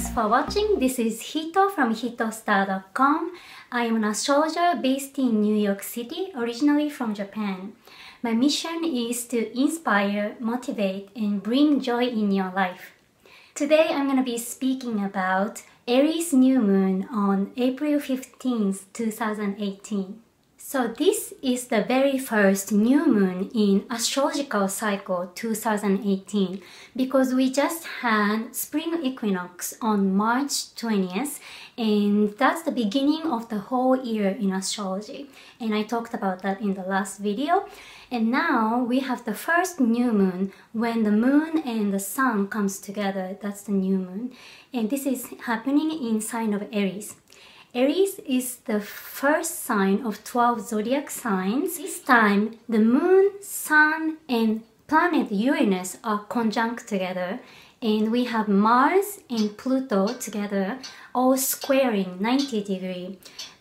Thanks for watching. This is Hito from hitostar.com. I am an astrologer based in New York City, originally from Japan. My mission is to inspire, motivate, and bring joy in your life. Today I'm going to be speaking about Aries new moon on April 15th, 2018. So this is the very first new moon in astrological cycle 2018 because we just had spring equinox on March 20th and that's the beginning of the whole year in astrology, and I talked about that in the last video. And now we have the first new moon when the moon and the sun comes together. That's the new moon, and this is happening in sign of Aries. Aries is the first sign of 12 zodiac signs. This time, the moon, sun, and planet Uranus are conjunct together, and we have Mars and Pluto together, all squaring 90 degrees.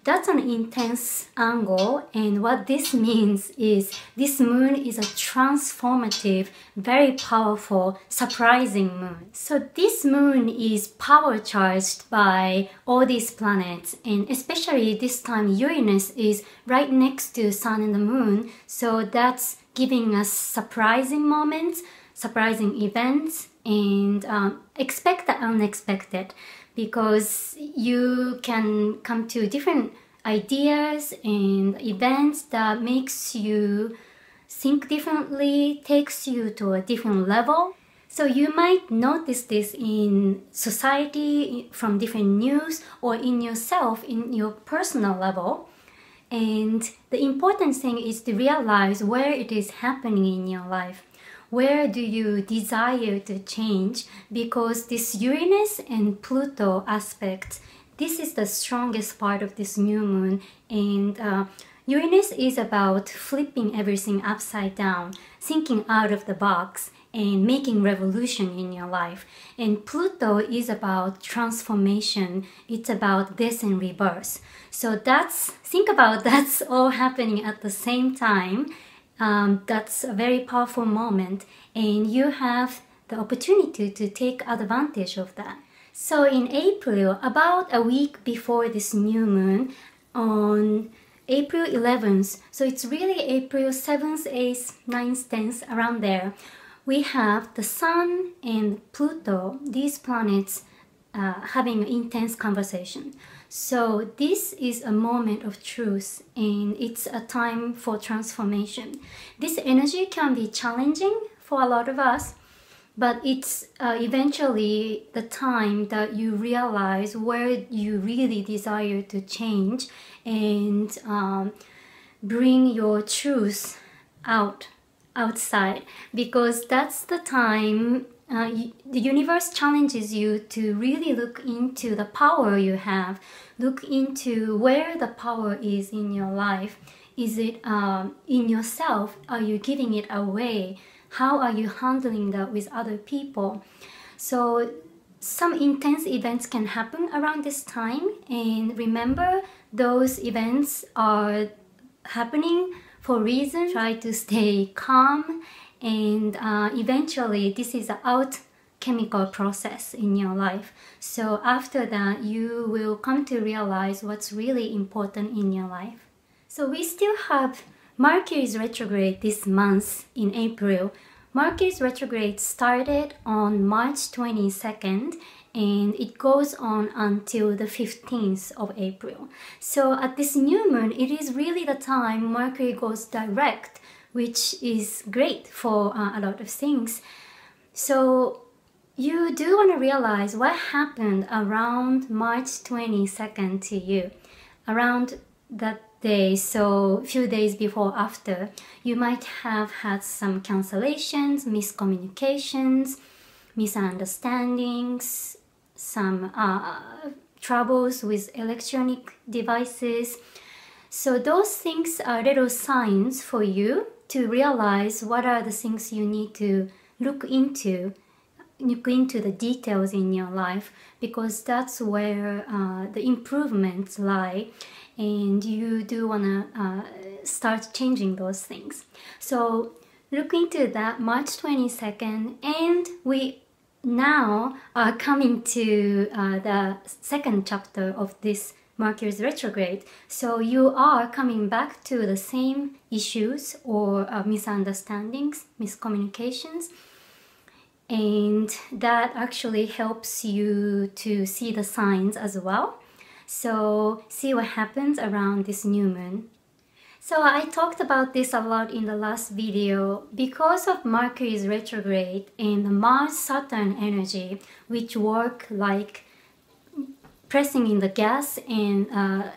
That's an intense angle, and what this means is this moon is a transformative, very powerful, surprising moon. So this moon is power charged by all these planets, and especially this time Uranus is right next to Sun and the Moon, so that's giving us surprising moments, surprising events, and expect the unexpected, because you can come to different ideas and events that makes you think differently, takes you to a different level. So you might notice this in society, from different news, or in yourself, in your personal level. And the important thing is to realize where it is happening in your life. Where do you desire to change? Because this Uranus and Pluto aspect, this is the strongest part of this new moon. And Uranus is about flipping everything upside down, thinking out of the box, and making revolution in your life. And Pluto is about transformation. It's about death and rebirth. So think about that's all happening at the same time. That's a very powerful moment, and you have the opportunity to take advantage of that. So in April, about a week before this new moon, on April 11th, so it's really April 7th, 8th, 9th, 10th, around there, we have the Sun and Pluto, these planets, having an intense conversation. So this is a moment of truth, and it's a time for transformation. This energy can be challenging for a lot of us, but it's eventually the time that you realize where you really desire to change and bring your truth outside, because that's the time the universe challenges you to really look into the power you have, look into where the power is in your life. Is it in yourself? Are you giving it away? How are you handling that with other people? So some intense events can happen around this time, and remember, those events are happening for a reason. Try to stay calm, and eventually this is an alchemical process in your life. So after that, you will come to realize what's really important in your life. So we still have Mercury's retrograde this month in April. Mercury's retrograde started on March 22nd, and it goes on until the 15th of April. So at this new moon, it is really the time Mercury goes direct, which is great for a lot of things. So you do want to realize what happened around March 22nd to you. Around that day, so a few days before, after, you might have had some cancellations, miscommunications, misunderstandings, some troubles with electronic devices. So those things are little signs for you to realize what are the things you need to look into the details in your life, because that's where the improvements lie, and you do want to start changing those things. So look into that March 22nd, and we now are coming to the second chapter of this Mercury's retrograde. So you are coming back to the same issues or misunderstandings, miscommunications, and that actually helps you to see the signs as well. So see what happens around this new moon. So I talked about this a lot in the last video. Because of Mercury's retrograde and the Mars-Saturn energy, which work like pressing in the gas and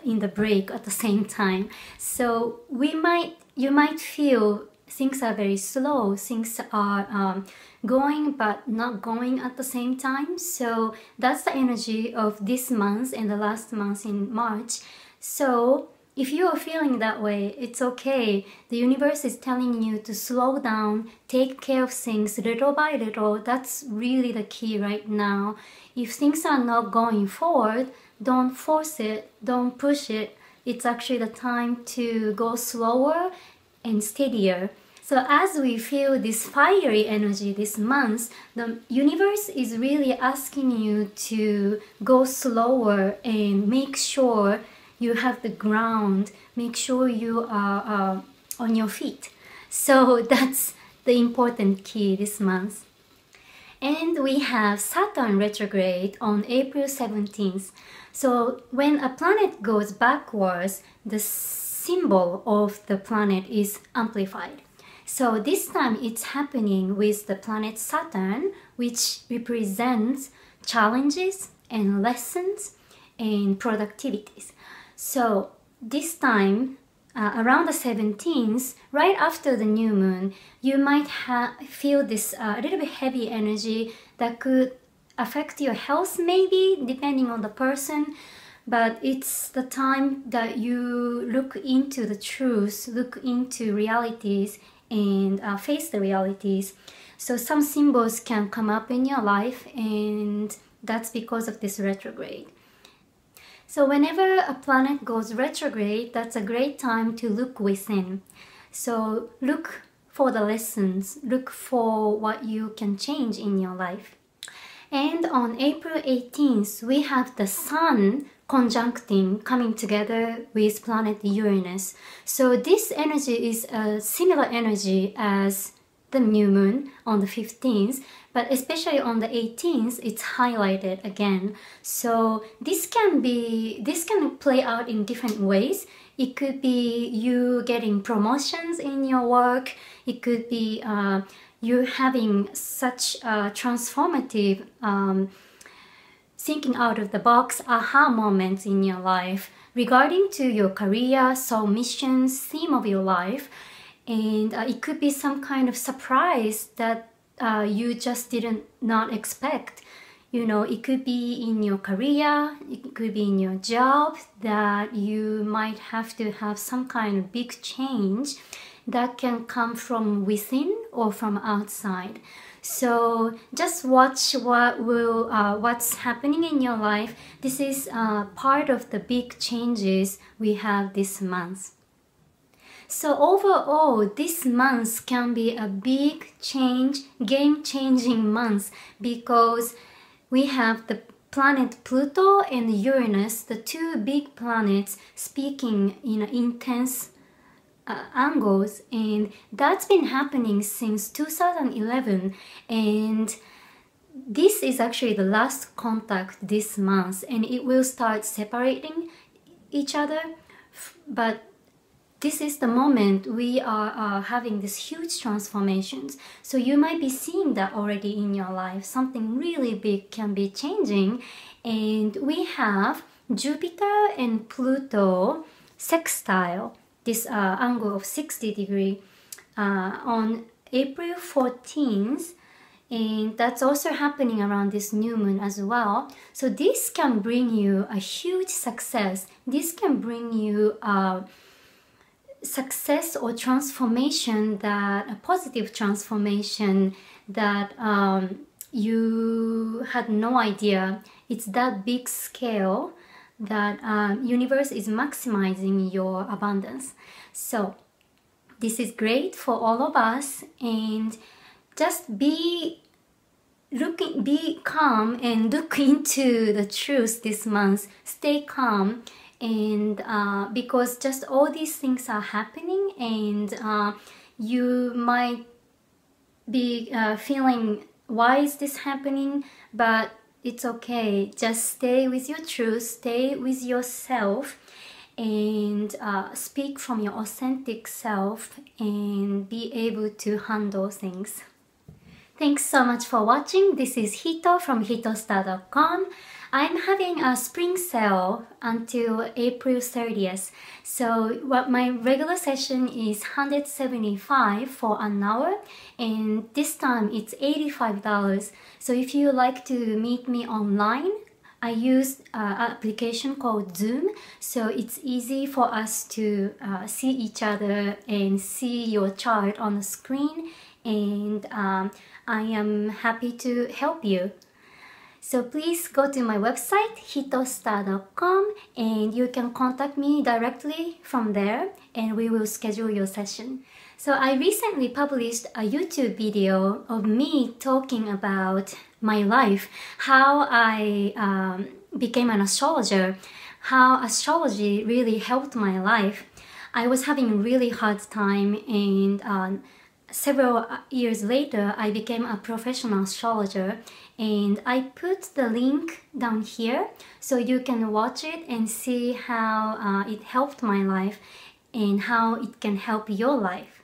in the brake at the same time. So you might feel things are very slow, things are going but not going at the same time. So that's the energy of this month and the last month in March. So if you are feeling that way, it's okay. The universe is telling you to slow down, take care of things little by little. That's really the key right now. If things are not going forward, don't force it, don't push it. It's actually the time to go slower and steadier. So as we feel this fiery energy this month, the universe is really asking you to go slower and make sure you have the ground, make sure you are on your feet. So that's the important key this month. And we have Saturn retrograde on April 17th. So when a planet goes backwards, the symbol of the planet is amplified. So this time it's happening with the planet Saturn, which represents challenges and lessons and productivities. So this time, around the 17th, right after the new moon, you might feel this a little bit heavy energy that could affect your health maybe, depending on the person. But it's the time that you look into the truth, look into realities and face the realities. So some symbols can come up in your life, and that's because of this retrograde. So whenever a planet goes retrograde, that's a great time to look within. So look for the lessons, look for what you can change in your life. And on April 18th, we have the Sun conjuncting, coming together with planet Uranus. So this energy is a similar energy as the new moon on the 15th, but especially on the 18th, it's highlighted again. So this can play out in different ways. It could be you getting promotions in your work. It could be you having such transformative thinking out of the box aha moments in your life regarding to your career, soul missions, theme of your life. And it could be some kind of surprise that you just did not expect. You know, it could be in your career, it could be in your job, that you might have to have some kind of big change that can come from within or from outside. So just watch what's happening in your life. This is part of the big changes we have this month. So overall, this month can be a big change, game-changing month, because we have the planet Pluto and Uranus, the two big planets, speaking in intense angles, and that's been happening since 2011, and this is actually the last contact this month, and it will start separating each other. But this is the moment we are having these huge transformations. So you might be seeing that already in your life. Something really big can be changing. And we have Jupiter and Pluto sextile, this angle of 60 degrees on April 14th. And that's also happening around this new moon as well. So this can bring you a huge success. This can bring you success or transformation, that a positive transformation that you had no idea. It's that big scale that universe is maximizing your abundance. So this is great for all of us, and just be be calm and look into the truth this month. Stay calm, and because just all these things are happening, and you might be feeling, why is this happening? But it's okay. Just stay with your truth, stay with yourself, and speak from your authentic self and be able to handle things. Thanks so much for watching. This is Hito from hitostar.com. I'm having a spring sale until April 30th. So what my regular session is $175 for an hour, and this time it's $85. So if you like to meet me online, I use an application called Zoom, so it's easy for us to see each other and see your chart on the screen, and I am happy to help you. So please go to my website, hitostar.com, and you can contact me directly from there, and we will schedule your session. So I recently published a YouTube video of me talking about my life, how I became an astrologer, how astrology really helped my life. I was having a really hard time, and several years later I became a professional astrologer, and I put the link down here so you can watch it and see how it helped my life and how it can help your life.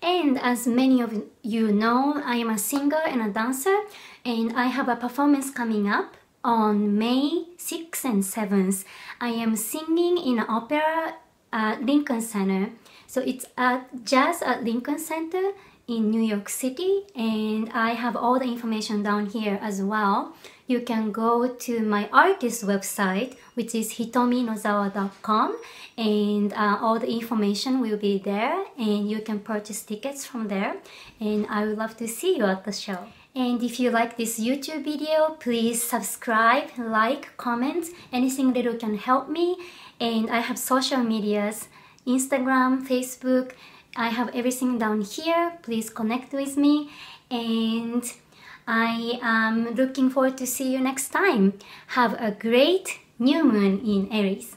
And as many of you know, I am a singer and a dancer, and I have a performance coming up on May 6th and 7th. I am singing in an opera at Lincoln Center. So it's at Jazz at Lincoln Center in New York City, and I have all the information down here as well. You can go to my artist website, which is hitominozawa.com, and all the information will be there, and you can purchase tickets from there, and I would love to see you at the show. And if you like this YouTube video, please subscribe, like, comment. Anything little can help me. And I have social medias, Instagram, Facebook. I have everything down here. Please connect with me, and I am looking forward to see you next time. Have a great new moon in Aries.